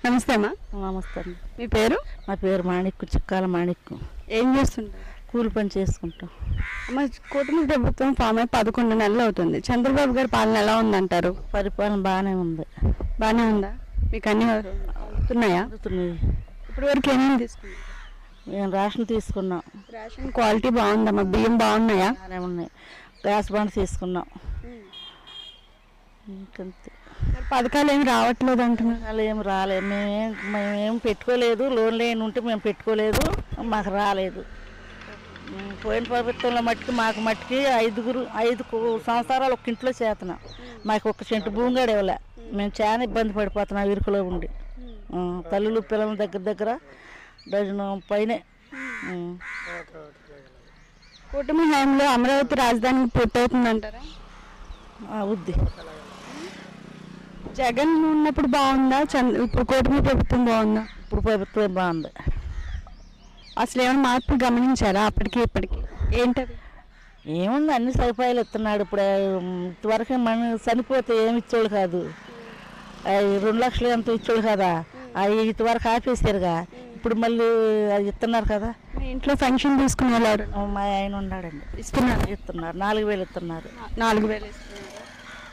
నమస్తే అమ్మా. నమస్తే అండి. మీ పేరు? నా పేరు మాణిక్కు, చిక్కాల మాణిక్కు. ఏం చేస్తుంటారు? కూలి పని చేసుకుంటాం. అమ్మ, కూటమి ప్రభుత్వం ఫామ్ అయి 11 నెలలు అవుతుంది. చంద్రబాబు గారి పాలన ఎలా ఉందంటారు? పరిపాలన బాగానే ఉంది. బాగానే ఉందా? మీకు అన్ని అందుతున్నాయా? అందుతున్నాయి. ఇప్పటి వరకు ఏమేమి తీసుకున్నారు? మేము రేషన్ తీసుకున్నాం. రేషన్ క్వాలిటీ బాగుందమ్మా? బియ్యం బాగున్నాయా? బాగానే ఉన్నాయి. గ్యాస్ బండ్ తీసుకున్నాం. ఇంకంతే. మరి పథకాలు ఏమి రావట్లేదు అంటున్నారు. అలా ఏం రాలేదు. మేమేం పెట్టుకోలేదు. లోన్ లేని ఉంటే మేము పెట్టుకోలేదు, మాకు రాలేదు. పోయిన ప్రభుత్వంలో మాకు ఐదు సంవత్సరాలు ఒక ఇంట్లో చేస్తున్నాం. మాకు ఒక సెంటు భూమి కూడా ఇవ్వలే. మేము చాలా ఇబ్బంది పడిపోతున్నాం ఇరుకులో ఉండి. తల్లులు పిల్లల దగ్గర డజను పైనే. కూటమి హయాంలో అమరావతి రాజధాని పూర్తవుతుందంటారా? అవుద్ది. జగన్ ఉన్నప్పుడు బాగుందా? ఇప్పుడు కూటమి ప్రభుత్వం బాగుందా? ఇప్పుడు ప్రభుత్వం బాగుంది. అసలు ఏమైనా మార్పు గమనించారా అప్పటికి ఇప్పటికి? ఏంటది? ఏముంది, అన్ని సదుపాయాలు ఇస్తున్నాడు. ఇప్పుడు ఇంతవరకు మనం చనిపోతే ఏమి ఇచ్చేవాళ్ళు కాదు. 2 లక్షలు ఎంత ఇచ్చేవాళ్ళు కదా, అవి ఇంతవరకు ఆపేసారుగా. ఇప్పుడు మళ్ళీ అది ఇస్తున్నారు కదా. మీ ఇంట్లో ఫంక్షన్ తీసుకుని వెళ్ళారు? మా ఆయన ఉన్నాడండి. ఇస్తున్నారు. 4,000 ఇస్తున్నారు. 4,000 ఇస్తున్నారు.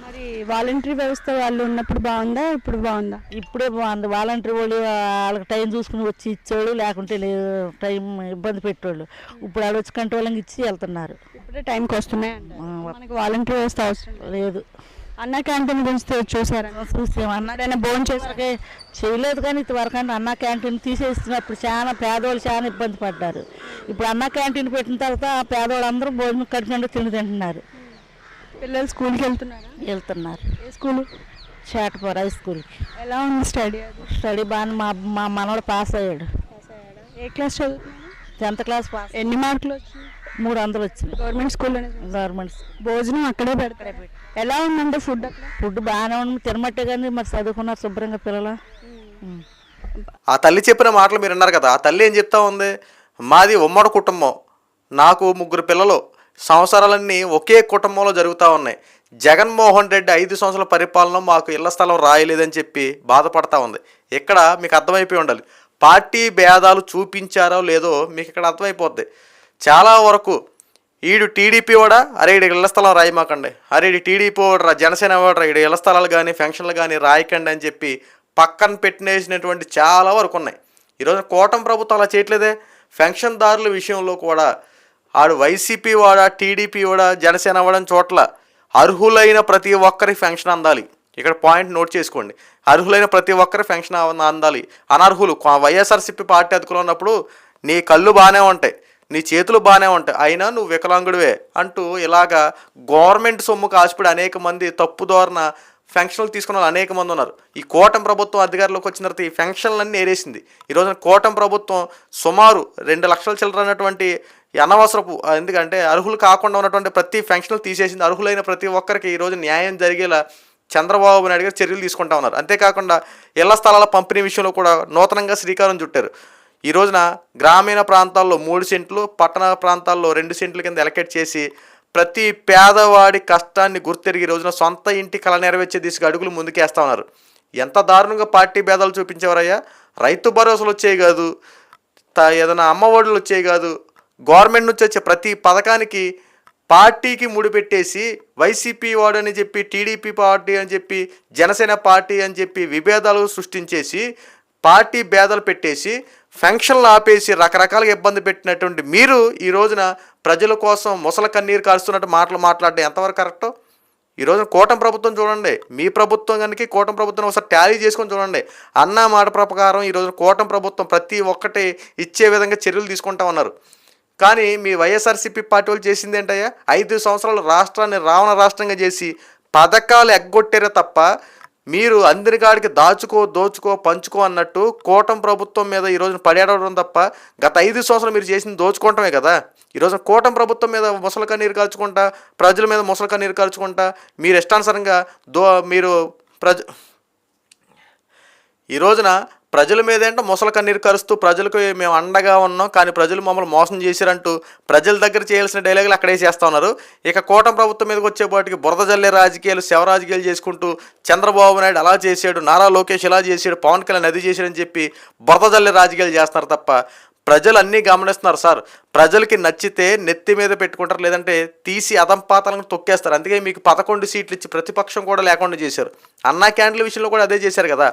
మరి వాలంటరీ వ్యవస్థ వాళ్ళు ఉన్నప్పుడు బాగుందా, ఇప్పుడు బాగుందా? ఇప్పుడే బాగుంది. వాలంటరీ వాళ్ళు వాళ్ళకి టైం చూసుకుని వచ్చి ఇచ్చేవాళ్ళు, లేకుంటే లేదు టైం ఇబ్బంది పెట్టేవాళ్ళు. ఇప్పుడు వాళ్ళు వచ్చి కంట్రోలింగ్ ఇచ్చి వెళ్తున్నారు. ఇప్పుడే టైంకి వస్తున్నాయి. మనకి వాలంటరీ వ్యవస్థ అవసరం లేదు. అన్న క్యాంటీన్ గురించి చూసారా? చూసాం. అన్నాడైనా భోజనం చేసాకే చేయలేదు. కానీ ఇంతవరకు అన్న క్యాంటీన్ తీసేస్తున్నప్పుడు చాలా పేదవాళ్ళు చాలా ఇబ్బంది పడ్డారు. ఇప్పుడు అన్న క్యాంటీన్ పెట్టిన తర్వాత పేదవాళ్ళు అందరూ భోజనం కడుపునిండా తింటున్నారు. పిల్లలు స్కూల్కి వెళ్తున్నారు. ఏ స్కూలు? చేటపూర్ హై స్కూల్కి. ఎలా ఉంది స్టడీ బాగా. మా మనవాడు పాస్ అయ్యాడు. ఏ క్లాస్ చదువుతున్నాడు? 10th class pass. ఎన్ని మార్కులు వచ్చినాయి? 300 వచ్చినాయి. గవర్నమెంట్ స్కూల్లోనే? గవర్నమెంట్. భోజనం అక్కడే పెడతారు. ఎలా ఉందంటే ఫుడ్ బాగానే ఉంది. తినమట్టే కానీ మరి చదువుకున్నారు శుభ్రంగా పిల్లలు. ఆ తల్లి చెప్పిన మాటలు మీరు విన్నారు కదా. ఆ తల్లి ఏం చెప్తా ఉంది? మాది ఉమ్మడి కుటుంబం, నాకు 3 పిల్లలు, సంవత్సరాలన్నీ ఒకే కుటుంబంలో జరుగుతూ ఉన్నాయి. జగన్మోహన్ రెడ్డి 5 సంవత్సరాల పరిపాలన మాకు ఇళ్ల స్థలం రాయలేదని చెప్పి బాధపడతా ఉంది. ఇక్కడ మీకు అర్థమైపోయి ఉండాలి, పార్టీ భేదాలు చూపించారో లేదో మీకు ఇక్కడ అర్థమైపోద్ది. చాలా వరకు ఈడు టీడీపీ వాడా, అరే ఈడు ఇళ్ల స్థలం రాయమాకండి, అరే ఈడు టీడీపీ వాడరా, జనసేన వాడరా, ఈడు ఇళ్ల స్థలాలు కానీ ఫంక్షన్లు కానీ రాయకండి అని చెప్పి పక్కన పెట్టినేసినటువంటి చాలా వరకు ఉన్నాయి. ఈరోజు కూటమి ప్రభుత్వం అలా చేయట్లేదే. ఫంక్షన్దారుల విషయంలో కూడా ఆడు వైసీపీ వాడా, టీడీపీ వాడా, జనసేన వాడని చోట్ల అర్హులైన ప్రతి ఒక్కరి ఫంక్షన్ అందాలి. ఇక్కడ పాయింట్ నోట్ చేసుకోండి. అర్హులైన ప్రతి ఒక్కరి ఫంక్షన్ అందాలి. అనర్హులు వైఎస్ఆర్సీపీ పార్టీ అధికారంలో ఉన్నప్పుడు నీ కళ్ళు బాగానే ఉంటాయి, నీ చేతులు బాగానే ఉంటాయి, అయినా నువ్వు వికలాంగుడివే అంటూ ఇలాగా గవర్నమెంట్ సొమ్ము కాసిపడి అనేక మంది తప్పుదోరణ ఫంక్షన్లు తీసుకున్న వాళ్ళు అనేక మంది ఉన్నారు. ఈ కూటమి ప్రభుత్వం అధికారంలోకి వచ్చిన తర్వాత ఈ ఫంక్షన్లన్నీ ఏరేసింది. ఈరోజున కూటమి ప్రభుత్వం సుమారు 2 లక్షల చిల్లర అన్నటువంటి అనవసరపు, ఎందుకంటే అర్హులు కాకుండా ఉన్నటువంటి ప్రతి ఫంక్షన్లు తీసేసింది. అర్హులైన ప్రతి ఒక్కరికి ఈరోజు న్యాయం జరిగేలా చంద్రబాబు నాయుడు గారు చర్యలు తీసుకుంటా ఉన్నారు. అంతేకాకుండా ఇళ్ల స్థలాల పంపిణీ విషయంలో కూడా నూతనంగా శ్రీకారం చుట్టారు. ఈ రోజున గ్రామీణ ప్రాంతాల్లో 3 సెంట్లు, పట్టణ ప్రాంతాల్లో 2 సెంట్ల కింద ఎలకేట్ చేసి ప్రతి పేదవాడి కష్టాన్ని గుర్తెరిగి ఈ రోజున సొంత ఇంటి కళ నెరవేర్చే దిశగా అడుగులు ముందుకేస్తా ఉన్నారు. ఎంత దారుణంగా పార్టీ భేదాలు చూపించేవారయ్యా. రైతు భరోసాలు వచ్చేవి కాదు, ఏదైనా అమ్మఒడులు వచ్చేవి కాదు, గవర్నమెంట్ నుంచి వచ్చే ప్రతి పథకానికి పార్టీకి ముడిపెట్టేసి వైసీపీ వాడు అని చెప్పి, టీడీపీ పార్టీ అని చెప్పి, జనసేన పార్టీ అని చెప్పి విభేదాలు సృష్టించేసి పార్టీ భేదాలు పెట్టేసి ఫంక్షన్లు ఆపేసి రకరకాలుగా ఇబ్బంది పెట్టినటువంటి మీరు ఈ రోజున ప్రజల కోసం ముసల కన్నీరు కారుస్తున్నట్టు మాటలు మాట్లాడడం ఎంతవరకు కరెక్టో? ఈ రోజున కూటమి ప్రభుత్వం చూడండి, మీ ప్రభుత్వం కనుక కూటమి ప్రభుత్వం ఒకసారి టాలీ చేసుకొని చూడండి. అన్న మాట ప్రకారం ఈ రోజున కూటమి ప్రభుత్వం ప్రతి ఒక్కటి ఇచ్చే విధంగా చర్యలు తీసుకుంటా ఉన్నారు. కానీ మీ వైఎస్ఆర్సీపీ పార్టీ వాళ్ళు చేసింది ఏంటయ్యా? 5 సంవత్సరాలు రాష్ట్రాన్ని రావణ రాష్ట్రంగా చేసి పథకాలు ఎగ్గొట్టారే తప్ప మీరు అందరికాడికి దోచుకో పంచుకో అన్నట్టు కూటమి ప్రభుత్వం మీద ఈరోజు పడేయడం తప్ప గత 5 సంవత్సరాలు మీరు చేసింది దోచుకోవటమే కదా. ఈరోజు కూటమి ప్రభుత్వం మీద ముసల కన్నీరు కాల్చుకుంటా, ప్రజల మీద ముసల కన్నీరు కాల్చుకుంటా మీరు ఇష్టానుసారంగా మీరు ఈ రోజున ప్రజల మీద ఏంటో ముసలి కన్నీరు కరుస్తూ ప్రజలకు మేము అండగా ఉన్నాం కానీ ప్రజలు మమ్మల్ని మోసం చేశారంటూ ప్రజల దగ్గర చేయాల్సిన డైలాగులు అక్కడే చేస్తూ ఉన్నారు. ఇక కూటమి ప్రభుత్వం మీదకి వచ్చేపాటికి బురద జల్లే రాజకీయాలు, శవ రాజకీయాలు చేసుకుంటూ చంద్రబాబు నాయుడు అలా చేశాడు, నారా లోకేష్ ఇలా చేశాడు, పవన్ కళ్యాణ్ అది చేశాడని చెప్పి బురద జల్లే రాజకీయాలు చేస్తున్నారు తప్ప ప్రజలు అన్నీ గమనిస్తున్నారు సార్. ప్రజలకి నచ్చితే నెత్తి మీద పెట్టుకుంటారు, లేదంటే తీసి అదంపాతాలను తొక్కేస్తారు. అందుకే మీకు 11 సీట్లు ఇచ్చి ప్రతిపక్షం కూడా లేకుండా చేశారు. అన్నా క్యాంటీన్ల విషయంలో కూడా అదే చేశారు కదా.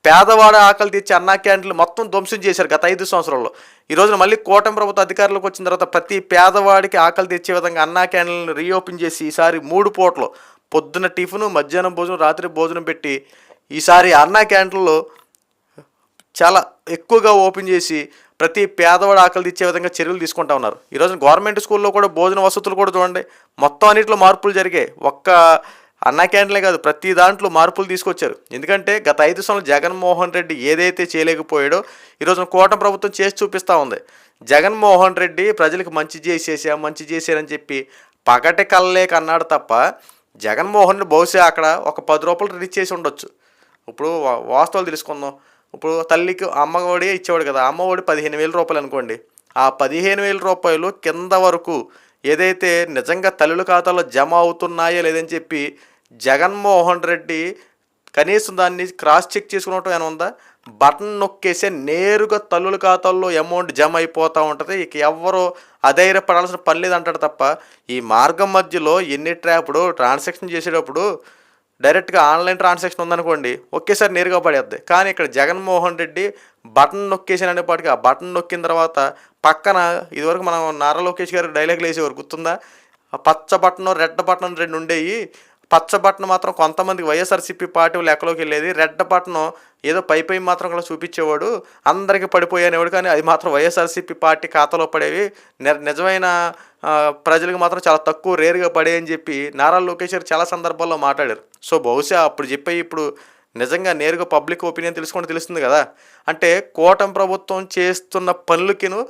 పేదవాడ ఆకలి తెచ్చి అన్నా క్యాంటీన్లు మొత్తం ధ్వంసం చేశారు గత 5 సంవత్సరాల్లో. ఈ రోజున మళ్ళీ కూటమి ప్రభుత్వ అధికారులకు వచ్చిన తర్వాత ప్రతి పేదవాడికి ఆకలి తెచ్చే విధంగా అన్నా క్యాంటీన్లను రీఓపెన్ చేసి ఈసారి 3 పూటలు పొద్దున్న టిఫిను, మధ్యాహ్నం భోజనం, రాత్రి భోజనం పెట్టి ఈసారి అన్నా క్యాంటీన్లో చాలా ఎక్కువగా ఓపెన్ చేసి ప్రతి పేదవాడు ఆకలి తెచ్చే విధంగా చర్యలు తీసుకుంటా ఉన్నారు. ఈరోజు గవర్నమెంట్ స్కూల్లో కూడా భోజన వసతులు కూడా చూడండి, మొత్తం అన్నింటిలో మార్పులు జరిగాయి. ఒక్క అన్నా క్యాంటీన్లే కాదు, ప్రతి దాంట్లో మార్పులు తీసుకొచ్చారు. ఎందుకంటే గత 5 సంవత్సరాలు జగన్మోహన్ రెడ్డి ఏదైతే చేయలేకపోయాడో ఈరోజు కూటమి ప్రభుత్వం చేసి చూపిస్తూ ఉంది. జగన్మోహన్ రెడ్డి ప్రజలకు మంచి చేశారని చెప్పి పగటి కళ్ళలేక అన్నాడు తప్ప జగన్మోహన్ రెడ్డి బహుశా అక్కడ ఒక 10 రూపాయలు రిలీజ్ చేసి ఉండొచ్చు. ఇప్పుడు వాస్తవాలు తెలుసుకుందాం. ఇప్పుడు తల్లికి అమ్మఒడి ఇచ్చేవాడు కదా, అమ్మఒడి 15,000 రూపాయలు అనుకోండి. ఆ 15,000 రూపాయలు కింద వరకు ఏదైతే నిజంగా తల్లుల ఖాతాలో జమ అవుతున్నాయో లేదని చెప్పి జగన్మోహన్ రెడ్డి కనీసం దాన్ని క్రాస్ చెక్ చేసుకున్నట్టు ఏమైనా ఉందా? బటన్ నొక్కేసే నేరుగా తల్లుల ఖాతాల్లో అమౌంట్ జమ అయిపోతూ ఉంటుంది. ఇక ఎవరో అధైర్యపడాల్సిన పని లేదంటాడు తప్ప ఈ మార్గం మధ్యలో ఎన్ని ట్రాప్డు ట్రాన్సాక్షన్ చేసేటప్పుడు డైరెక్ట్గా ఆన్లైన్ ట్రాన్సాక్షన్ ఉందనుకోండి ఒకేసారి నేరుగా పడేద్ది. కానీ ఇక్కడ జగన్మోహన్ రెడ్డి బటన్ నొక్కేసాను అనేపాటికి ఆ బటన్ నొక్కిన తర్వాత పక్కన ఇదివరకు మనం నారా లోకేష్ గారు డైలాగులు వేసేవారు గుర్తుందా? పచ్చ బటన్, రెడ్ బటన్ 2 ఉండేవి. పచ్చ బటన్ మాత్రం కొంతమందికి వైఎస్ఆర్సీపీ పార్టీ లెక్కలోకి వెళ్ళేది, రెడ్ బటన్ ఏదో పై మాత్రం కూడా చూపించేవాడు, అందరికీ పడిపోయానేవాడు. కానీ అది మాత్రం వైఎస్ఆర్సీపీ పార్టీ ఖాతాలో పడేవి, నిజమైన ప్రజలకు మాత్రం చాలా తక్కువ రేరుగా పడేయని చెప్పి నారా లోకేష్ గారు చాలా సందర్భాల్లో మాట్లాడారు. సో బహుశా అప్పుడు చెప్పే ఇప్పుడు నిజంగా నేరుగా పబ్లిక్ ఒపీనియన్ తెలుస్తుంది కదా. అంటే కూటమి ప్రభుత్వం చేస్తున్న పనులకిను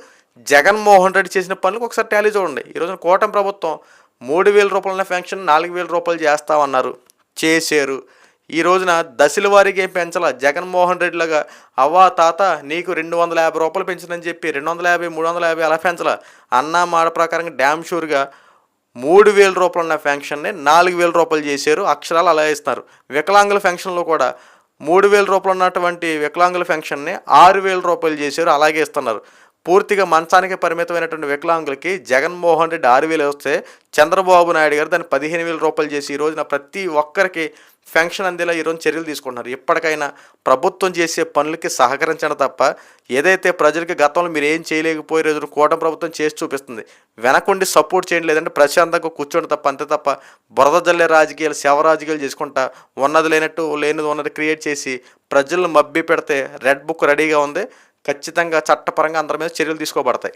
జగన్మోహన్ రెడ్డి చేసిన పనులకు ఒకసారి టాలీ చూడండి. ఈరోజు కూటమి ప్రభుత్వం 3,000 రూపాయల పెన్షన్ 4,000 రూపాయలు చేస్తామన్నారు, చేశారు. ఈ రోజున దశల వారీగా ఏం పెంచాల, జగన్మోహన్ రెడ్డిలాగా అవ్వా తాత నీకు 250 రూపాయలు పెంచిందని చెప్పి 250, 350 అలా పెంచాల. అన్నా మాట ప్రకారంగా డ్యామ్ షూర్గా 3,000 రూపాయలు ఉన్న పెన్షన్ని 4,000 రూపాయలు చేశారు. అక్షరాలు అలా ఇస్తున్నారు. వికలాంగుల పెన్షన్లో కూడా 3,000 రూపాయలు ఉన్నటువంటి వికలాంగుల పెన్షన్ని 6,000 రూపాయలు చేశారు, అలాగే ఇస్తున్నారు. పూర్తిగా మంచానికి పరిమితమైనటువంటి వికలాంగులకి జగన్మోహన్ రెడ్డి 6,000 వస్తే చంద్రబాబు నాయుడు గారు దాన్ని 15,000 రూపాయలు చేసి ఈ రోజున ప్రతి ఒక్కరికి పెన్షన్ అందేలా ఈరోజు చర్యలు తీసుకుంటున్నారు. ఇప్పటికైనా ప్రభుత్వం చేసే పనులకి సహకరించడం తప్ప ఏదైతే ప్రజలకి గతంలో మీరు ఏం చేయలేకపోయే రోజున కూటమి ప్రభుత్వం చేసి చూపిస్తుంది. వెనకుండి సపోర్ట్ చేయండి, లేదంటే ప్రశాంతంగా కూర్చోండి తప్ప, అంతే తప్ప బురద జల్లే రాజకీయాలు, శవ రాజకీయాలు చేసుకుంటా ఉన్నది లేనట్టు లేనిది ఉన్నది క్రియేట్ చేసి ప్రజలను మభ్య పెడితే రెడ్ బుక్ రెడీగా ఉంది. ఖచ్చితంగా చట్టపరంగా అందరి మీద చర్యలు తీసుకోబడతాయి.